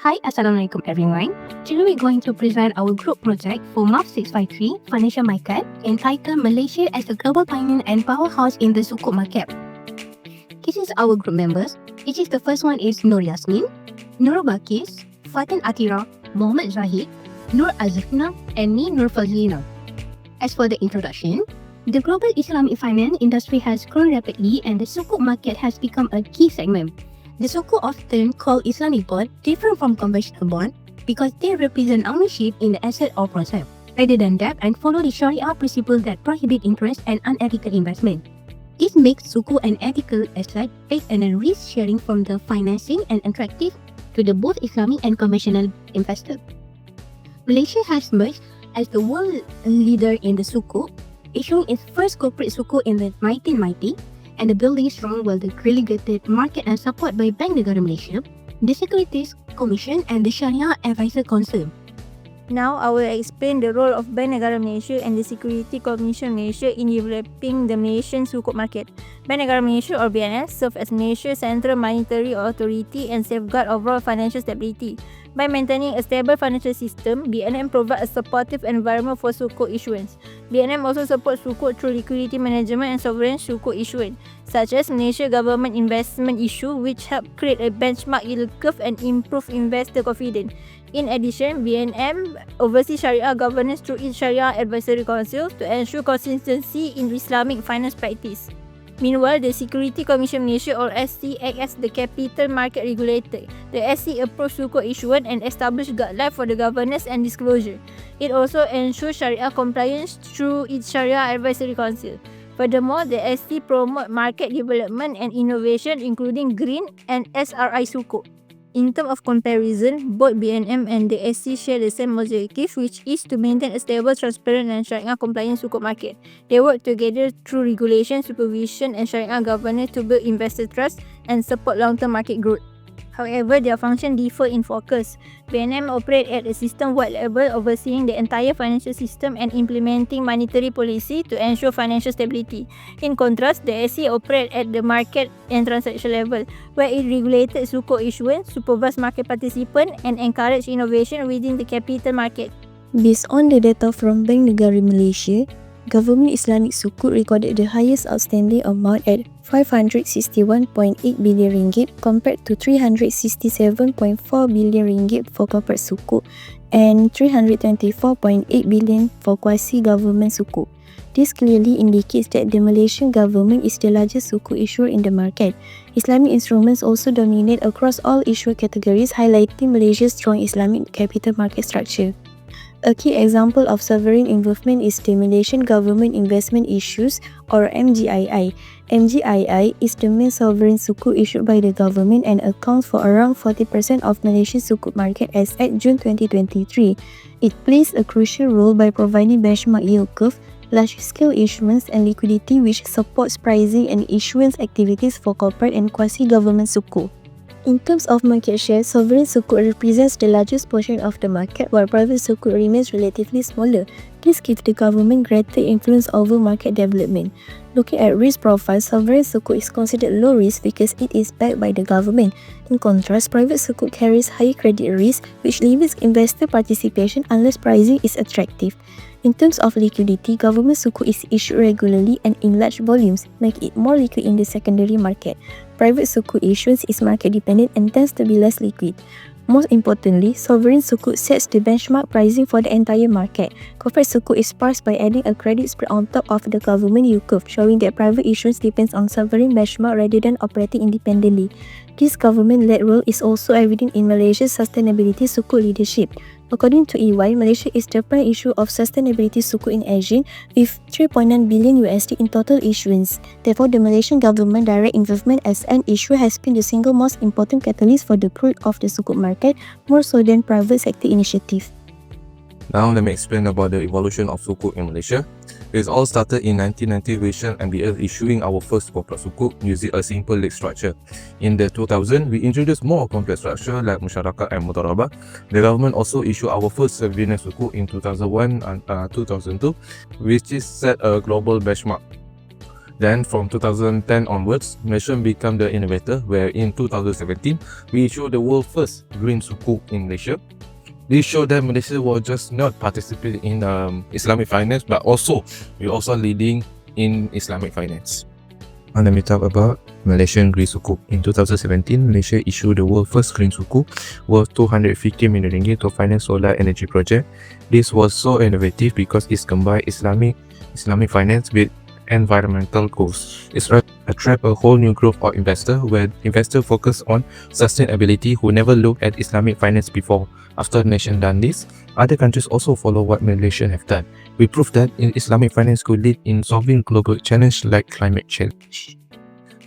Hi, Assalamualaikum everyone. Today we're going to present our group project for MAF653 Financial Market entitled Malaysia as a Global Finance and Powerhouse in the Sukuk Market. This is our group members, which is the first one is NUR YASMIN, NURUL BALQIS, FATIN ATHIRAH, MOHAMAD ZAHID, NOOR AZRIANA, and me NOOR FADZLINA. As for the introduction, the global Islamic finance industry has grown rapidly and the Sukuk market has become a key segment. The Sukuk, often called Islamic bond, differ from conventional bond because they represent ownership in the asset or process, rather than debt, and follow the Sharia principles that prohibit interest and unethical investment. This makes Sukuk an ethical asset based on a risk sharing from the financing and attractive to the both Islamic and conventional investor. Malaysia has emerged as the world leader in the Sukuk, issuing its first corporate Sukuk in the 1990. And the building strong well the relegated market and support by Bank Negara Malaysia, the Securities Commission and the Sharia Advisor Council. Now, I will explain the role of Bank Negara Malaysia and the Security Commission Malaysia in developing the Malaysian Sukuk market. Bank Negara Malaysia or BNS serve as Malaysia's central monetary authority and safeguard overall financial stability. By maintaining a stable financial system, BNM provides a supportive environment for Sukuk issuance. BNM also supports Sukuk through liquidity management and sovereign Sukuk issuance, such as Malaysia Government Investment Issue, which help create a benchmark yield curve and improve investor confidence. In addition, BNM oversees Sharia governance through its Sharia Advisory Council to ensure consistency in Islamic finance practice. Meanwhile, the Security Commission Malaysia or SC acts as the capital market regulator. The SC approves Sukuk issuance and establishes guidelines for the governance and disclosure. It also ensures Sharia compliance through its Sharia Advisory Council. Furthermore, the SC promotes market development and innovation including green and SRI Sukuk. In terms of comparison, both BNM and the SC share the same objective, which is to maintain a stable, transparent and Sharia-compliant Sukuk market. They work together through regulation, supervision and Sharia governance to build investor trust and support long-term market growth. However, their functions differ in focus. BNM operates at a system-wide level, overseeing the entire financial system and implementing monetary policy to ensure financial stability. In contrast, the SC operates at the market and transaction level, where it regulated Sukuk issuance, supervised market participants, and encouraged innovation within the capital market. Based on the data from Bank Negara Malaysia, Government Islamic Sukuk recorded the highest outstanding amount at 561.8 billion ringgit compared to 367.4 billion ringgit for corporate Sukuk and 324.8 billion for quasi-government Sukuk. This clearly indicates that the Malaysian government is the largest Sukuk issuer in the market. Islamic instruments also dominate across all issuer categories, highlighting Malaysia's strong Islamic capital market structure. A key example of sovereign involvement is the Malaysian Government Investment Issues or MGII. MGII is the main sovereign Sukuk issued by the government and accounts for around 40% of Malaysia's Sukuk market as at June 2023. It plays a crucial role by providing benchmark yield curve, large-scale issuance and liquidity which supports pricing and issuance activities for corporate and quasi-government Sukuk. In terms of market share, sovereign Sukuk represents the largest portion of the market while private Sukuk remains relatively smaller. This gives the government greater influence over market development. Looking at risk profile, sovereign Sukuk is considered low risk because it is backed by the government. In contrast, private Sukuk carries higher credit risk which limits investor participation unless pricing is attractive. In terms of liquidity, government Sukuk is issued regularly and in large volumes, making it more liquid in the secondary market. Private Sukuk issuance is market dependent and tends to be less liquid. Most importantly, sovereign Sukuk sets the benchmark pricing for the entire market. Corporate Sukuk is parsed by adding a credit spread on top of the government yield curve, showing that private issuance depends on sovereign benchmark rather than operating independently. This government-led role is also evident in Malaysia's sustainability Sukuk leadership. According to EY, Malaysia is the prime issuer of sustainability Sukuk in Asia with $3.9 billion in total issuance. Therefore, the Malaysian government direct involvement as an issuer has been the single most important catalyst for the growth of the Sukuk market, more so than private sector initiative. Now let me explain about the evolution of Sukuk in Malaysia. It all started in 1990 with Shell MBL issuing our first corporate Sukuk using a simple leg structure. In the 2000, we introduced more complex structure like Musyarakat and Mudharabah. The government also issued our first surveillance Sukuk in 2001 and 2002, which is set a global benchmark. Then from 2010 onwards, Malaysia became the innovator, where in 2017, we issued the world's first green sukuk in Malaysia. This showed that Malaysia was just not participating in Islamic finance, but also we also leading in Islamic finance. And let me talk about Malaysian green sukuk. In 2017, Malaysia issued the world's first green sukuk worth 250 million ringgit to finance solar energy project. This was so innovative because it combined Islamic finance with environmental goals. It attract a whole new group of investors, where investors focus on sustainability who never looked at Islamic finance before. After the nation done this, other countries also follow what Malaysia have done. We proved that Islamic finance could lead in solving global challenges like climate change.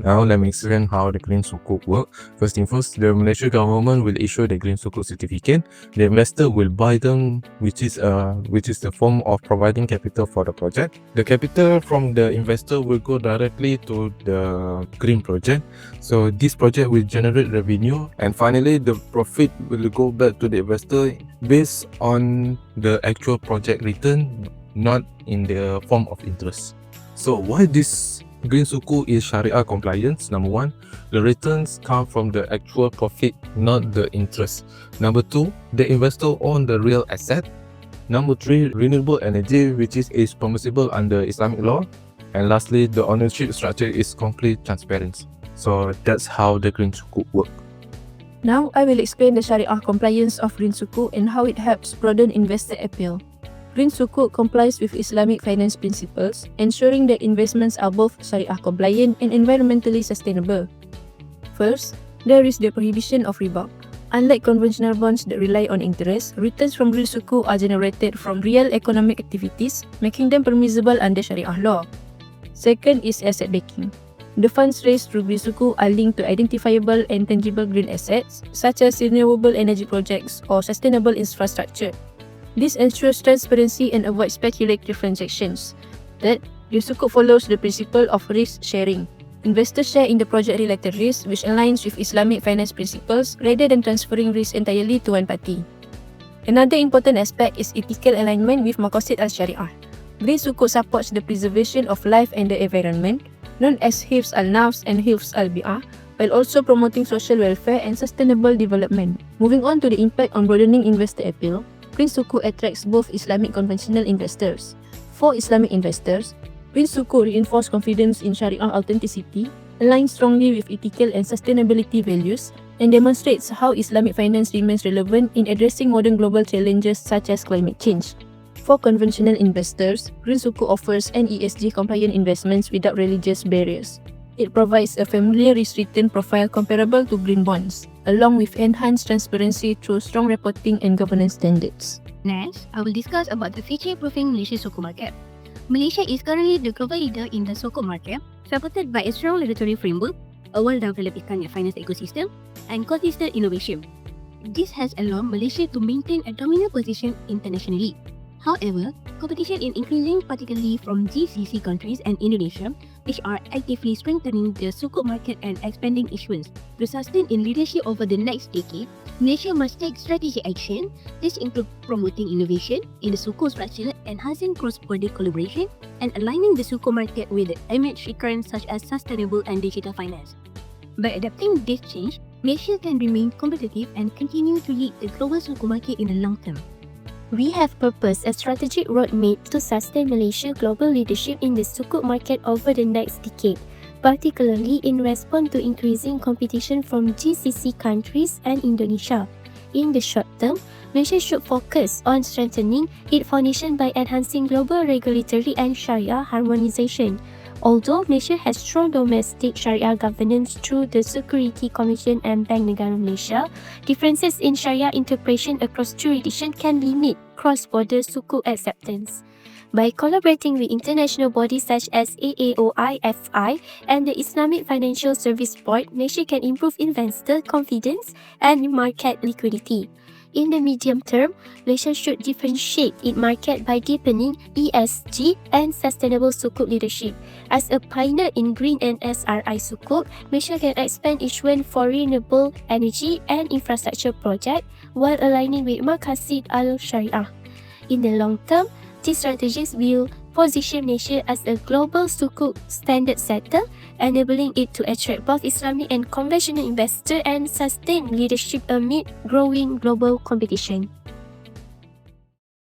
Now let me explain how the green sukuk work. First thing first, the Malaysian government will issue the green sukuk certificate. The investor will buy them, which is the form of providing capital for the project. The capital from the investor will go directly to the green project. So this project will generate revenue, and finally the profit will go back to the investor based on the actual project return, not in the form of interest. So why this green sukuk is Sharia compliance? Number one, the returns come from the actual profit, not the interest. Number two, the investor own the real asset. Number three, renewable energy, which is permissible under Islamic law. And lastly, the ownership structure is completely transparent. So that's how the green sukuk work. Now I will explain the Sharia compliance of green sukuk and how it helps broaden investor appeal. Green sukuk complies with Islamic finance principles, ensuring that investments are both Sharia compliant and environmentally sustainable. First, there is the prohibition of riba. Unlike conventional bonds that rely on interest, returns from green sukuk are generated from real economic activities, making them permissible under Sharia law. Second is asset backing. The funds raised through green sukuk are linked to identifiable and tangible green assets, such as renewable energy projects or sustainable infrastructure. This ensures transparency and avoids speculative transactions. Third, green sukuk follows the principle of risk sharing. Investors share in the project-related risk, which aligns with Islamic finance principles rather than transferring risk entirely to one party. Another important aspect is ethical alignment with Maqasid al-Shari'ah. Green sukuk supports the preservation of life and the environment, known as Hifz al-Nafs and Hifz al-Bi'ah, while also promoting social welfare and sustainable development. Moving on to the impact on broadening investor appeal, green sukuk attracts both Islamic conventional investors. For Islamic investors, green sukuk reinforces confidence in Sharia authenticity, aligns strongly with ethical and sustainability values, and demonstrates how Islamic finance remains relevant in addressing modern global challenges such as climate change. For conventional investors, green sukuk offers an ESG-compliant investments without religious barriers. It provides a familiar risk-return profile comparable to green bonds, along with enhanced transparency through strong reporting and governance standards. Next, I will discuss about the future-proofing Malaysia sukuk market. Malaysia is currently the global leader in the sukuk market, supported by a strong regulatory framework, a well-developed finance ecosystem, and consistent innovation. This has allowed Malaysia to maintain a dominant position internationally. However, competition is increasing, particularly from GCC countries and Indonesia, which are actively strengthening the sukuk market and expanding issuance. To sustain in leadership over the next decade, Malaysia must take strategic action. This includes promoting innovation in the sukuk structure, enhancing cross-border collaboration, and aligning the sukuk market with the emerging trends such as sustainable and digital finance. By adapting this change, Malaysia can remain competitive and continue to lead the global sukuk market in the long term. We have proposed a strategic roadmap to sustain Malaysia's global leadership in the sukuk market over the next decade, particularly in response to increasing competition from GCC countries and Indonesia. In the short term, Malaysia should focus on strengthening its foundation by enhancing global regulatory and Sharia harmonization. Although Malaysia has strong domestic Sharia governance through the Security Commission and Bank Negara Malaysia, differences in Sharia interpretation across jurisdictions can limit cross-border sukuk acceptance. By collaborating with international bodies such as AAOI-FI and the Islamic Financial Service Board, Malaysia can improve investor confidence and market liquidity. In the medium term, Malaysia should differentiate its market by deepening ESG and sustainable sukuk leadership. As a pioneer in green and SRI sukuk, Malaysia can expand issuance for renewable energy and infrastructure projects while aligning with Maqasid al-Shari'ah. In the long term, these strategies will position Malaysia as a global sukuk standard setter, enabling it to attract both Islamic and conventional investors and sustain leadership amid growing global competition.